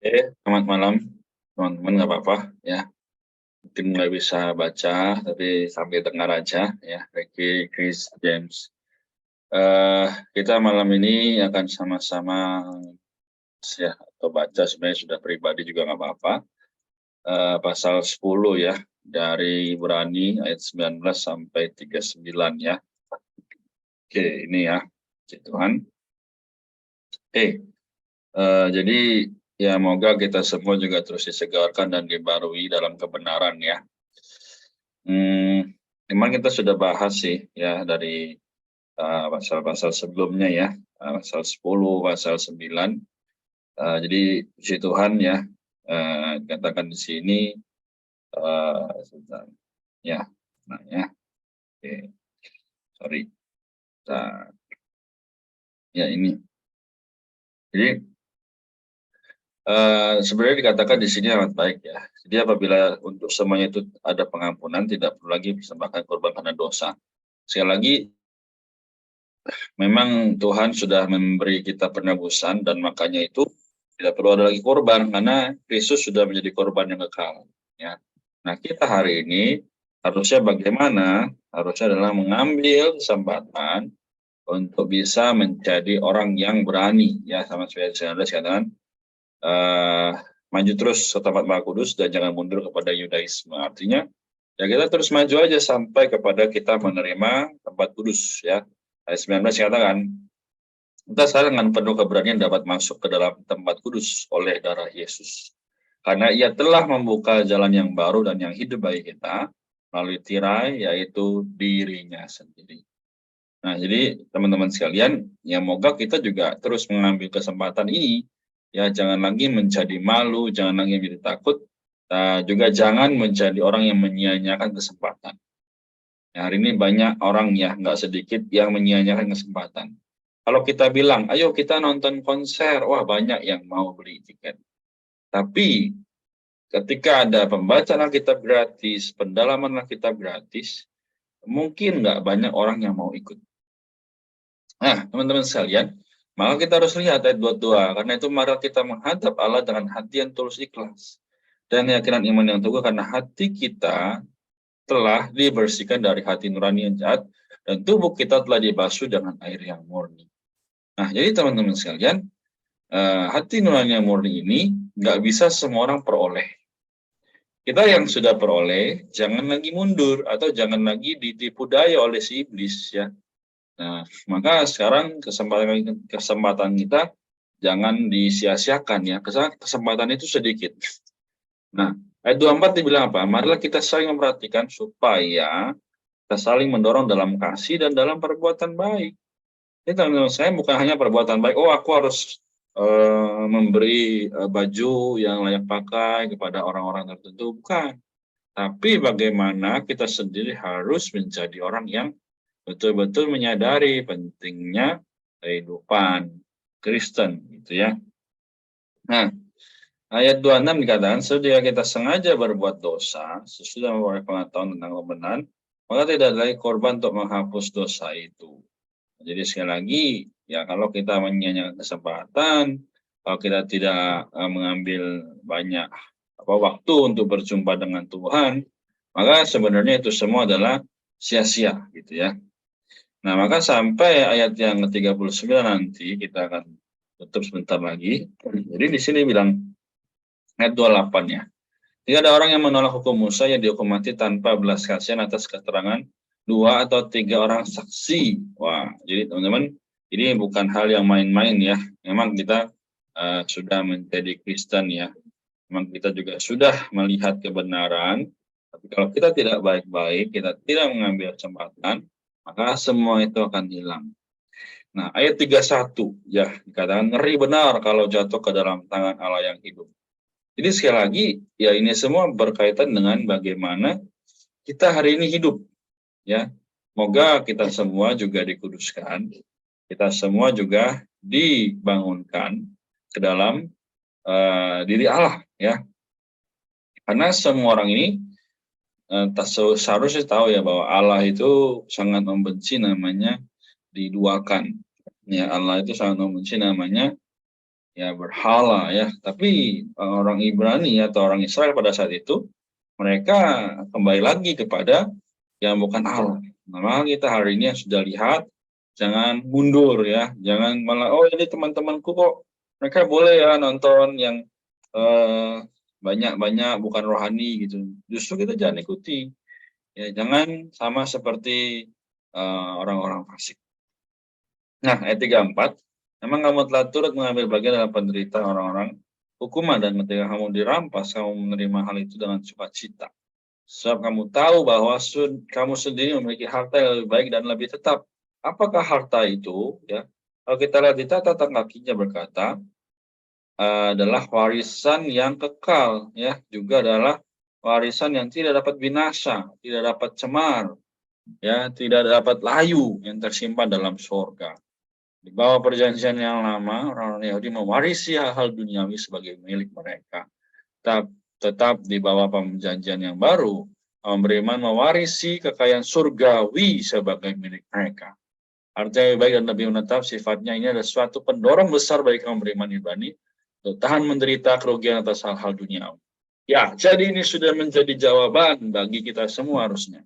Selamat malam, teman-teman, nggak apa-apa ya. Mungkin nggak bisa baca, tapi sambil dengar aja ya. Ricky, Chris, James. Kita malam ini akan sama-sama ya atau baca sebenarnya sudah pribadi juga nggak apa-apa. Pasal 10 ya dari Ibrani ayat 19 sampai 39 ya. Oke, ini ya, puji Tuhan. Jadi ya moga kita semua juga terus disegarkan dan dibarui dalam kebenaran ya. Memang kita sudah bahas sih ya dari pasal-pasal sebelumnya ya, pasal 10, pasal 9. Jadi puji Tuhan ya, dikatakan di sini, sebentar ya, nah ya, oke, sorry. Nah, ya ini. Jadi sebenarnya dikatakan di sini amat baik ya. Jadi apabila untuk semuanya itu ada pengampunan, tidak perlu lagi persembahkan korban karena dosa. Sekali lagi, memang Tuhan sudah memberi kita penebusan dan makanya itu tidak perlu ada lagi korban karena Kristus sudah menjadi korban yang kekal. Ya. Nah, kita hari ini harusnya bagaimana? Harusnya adalah mengambil kesempatan untuk bisa menjadi orang yang berani. Ya, sama seperti saya katakan, maju terus ke tempat Maha Kudus dan jangan mundur kepada Yudaisme. Artinya, ya kita terus maju aja sampai kepada kita menerima tempat kudus. Ya. Ayat 19 katakan, kita sekarang dengan penuh keberanian dapat masuk ke dalam tempat kudus oleh darah Yesus. Karena ia telah membuka jalan yang baru dan yang hidup bagi kita melalui tirai, yaitu dirinya sendiri. Nah, jadi teman-teman sekalian, ya moga kita juga terus mengambil kesempatan ini, ya jangan lagi menjadi malu, jangan lagi menjadi takut, juga jangan menjadi orang yang menyia-nyiakan kesempatan. Ya, hari ini banyak orang ya, nggak sedikit yang menyia-nyiakan kesempatan. Kalau kita bilang, ayo kita nonton konser, wah banyak yang mau beli tiket. Tapi ketika ada pembacaan Alkitab gratis, pendalaman Alkitab gratis, mungkin nggak banyak orang yang mau ikut. Nah, teman-teman sekalian, maka kita harus lihat ayat 22, karena itu mari kita menghadap Allah dengan hati yang tulus ikhlas. Dan keyakinan iman yang teguh karena hati kita telah dibersihkan dari hati nurani yang jahat, dan tubuh kita telah dibasuh dengan air yang murni. Nah, jadi teman-teman sekalian, hati nurani yang murni ini nggak bisa semua orang peroleh. Kita yang sudah peroleh, jangan lagi mundur atau jangan lagi ditipu daya oleh si iblis ya. Nah, maka sekarang kesempatan kita jangan disia-siakan ya. Kesempatan itu sedikit. Nah, ayat 24 dibilang apa? Marilah kita saling memperhatikan supaya kita saling mendorong dalam kasih dan dalam perbuatan baik. Jadi teman-teman saya bukan hanya perbuatan baik, oh aku harus memberi baju yang layak pakai kepada orang-orang tertentu, bukan. Tapi bagaimana kita sendiri harus menjadi orang yang betul-betul menyadari pentingnya kehidupan Kristen, gitu ya. Nah, ayat 26 dikatakan, sedia kita sengaja berbuat dosa, sesudah memperoleh pengetahuan tentang kebenaran, maka tidak ada lagi korban untuk menghapus dosa itu. Jadi sekali lagi, ya kalau kita menyia-nyiakan kesempatan, kalau kita tidak mengambil banyak waktu untuk berjumpa dengan Tuhan, maka sebenarnya itu semua adalah sia-sia gitu ya. Nah, maka sampai ayat yang ke-39 nanti kita akan tutup sebentar lagi. Jadi di sini bilang ayat 28 ya. Tidak ada orang yang menolak hukum Musa yang dihukum mati tanpa belas kasihan atas keterangan 2 atau 3 orang saksi. Wah, jadi teman-teman, ini bukan hal yang main-main ya. Memang kita sudah menjadi Kristen ya. Memang kita juga sudah melihat kebenaran. Tapi kalau kita tidak baik-baik, kita tidak mengambil kesempatan, maka semua itu akan hilang. Nah, ayat 31 ya dikatakan ngeri benar kalau jatuh ke dalam tangan Allah yang hidup. Jadi sekali lagi, ya ini semua berkaitan dengan bagaimana kita hari ini hidup. Ya, semoga kita semua juga dikuduskan, kita semua juga dibangunkan ke dalam diri Allah. Ya, karena semua orang ini seharusnya tahu ya bahwa Allah itu sangat membenci namanya diduakan. Ya, Allah itu sangat membenci namanya ya berhala ya. Tapi orang Ibrani atau orang Israel pada saat itu mereka kembali lagi kepada yang bukan Allah. Nah, kita hari ini yang sudah lihat, jangan mundur ya, jangan malah oh ini teman-temanku kok mereka boleh ya nonton yang banyak-banyak bukan rohani gitu. Justru kita jangan ikuti. Ya, jangan sama seperti orang-orang fasik. Nah, ayat 34, memang kamu telah turut mengambil bagian dalam penderitaan orang-orang hukuman dan ketika kamu dirampas, kamu menerima hal itu dengan sukacita. Sebab kamu tahu bahwa kamu sendiri memiliki harta yang lebih baik dan lebih tetap. Apakah harta itu? Ya, kalau kita lihat di catatan kakinya berkata, adalah warisan yang kekal, ya, juga adalah warisan yang tidak dapat binasa, tidak dapat cemar, ya, tidak dapat layu yang tersimpan dalam surga. Di bawah perjanjian yang lama, orang-orang Yahudi mewarisi hal-hal duniawi sebagai milik mereka. Tetap di bawah perjanjian yang baru, kaum beriman mewarisi kekayaan surgawi sebagai milik mereka. Artinya lebih baik dan lebih menetap sifatnya ini adalah suatu pendorong besar bagi kaum beriman Ibrani untuk tahan menderita kerugian atas hal-hal duniawi. Ya, jadi ini sudah menjadi jawaban bagi kita semua harusnya.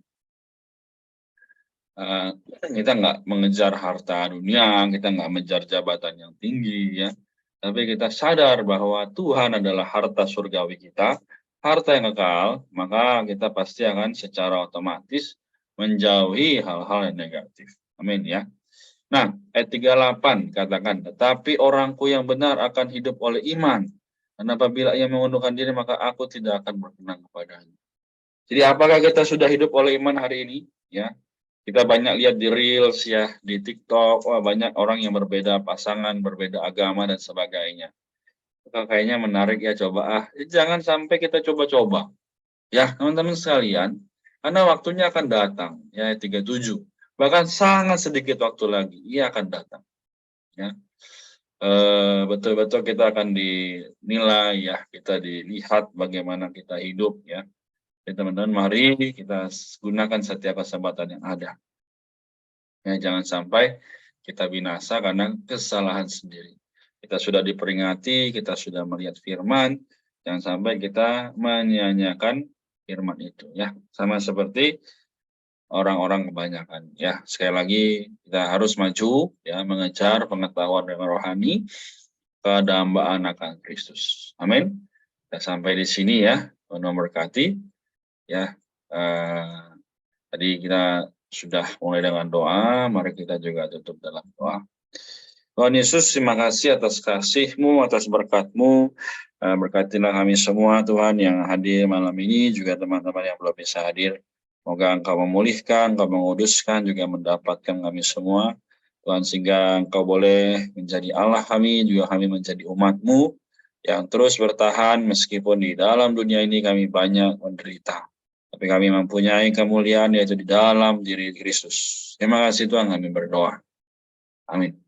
Kita nggak mengejar harta dunia, kita nggak mengejar jabatan yang tinggi, ya. Tapi kita sadar bahwa Tuhan adalah harta surgawi kita, harta yang kekal, maka kita pasti akan secara otomatis menjauhi hal-hal yang negatif. Amin ya. Nah, ayat 38 katakan, tetapi orangku yang benar akan hidup oleh iman. Dan apabila ia mengundurkan diri, maka aku tidak akan berkenan kepadanya. Jadi apakah kita sudah hidup oleh iman hari ini? Ya, kita banyak lihat di Reels ya, di TikTok, wah banyak orang yang berbeda pasangan, berbeda agama dan sebagainya. Kayaknya menarik ya coba jangan sampai kita coba-coba. Ya, teman-teman sekalian, karena waktunya akan datang, ya 37. Bahkan sangat sedikit waktu lagi, ia akan datang. Ya. Betul-betul kita akan dinilai ya, kita dilihat bagaimana kita hidup ya. Jadi teman-teman mari kita gunakan setiap kesempatan yang ada. Ya, jangan sampai kita binasa karena kesalahan sendiri. Kita sudah diperingati, kita sudah melihat firman, jangan sampai kita menyanyiakan firman itu ya. Sama seperti orang-orang kebanyakan ya. Sekali lagi kita harus maju ya, mengejar pengetahuan yang rohani, kedambaan akan Kristus. Amin. Kita sampai di sini ya, Tuhan memberkati ya. Tadi kita sudah mulai dengan doa, mari kita juga tutup dalam doa. Tuhan Yesus, terima kasih atas kasih-Mu, atas berkat-Mu. Berkatilah kami semua Tuhan yang hadir malam ini, juga teman-teman yang belum bisa hadir. Semoga Engkau memulihkan, Engkau menguduskan, juga mendapatkan kami semua. Tuhan, sehingga Engkau boleh menjadi Allah kami, juga kami menjadi umat-Mu, yang terus bertahan meskipun di dalam dunia ini kami banyak menderita. Tapi kami mempunyai kemuliaan yaitu di dalam diri Kristus. Terima kasih Tuhan, kami berdoa. Amin.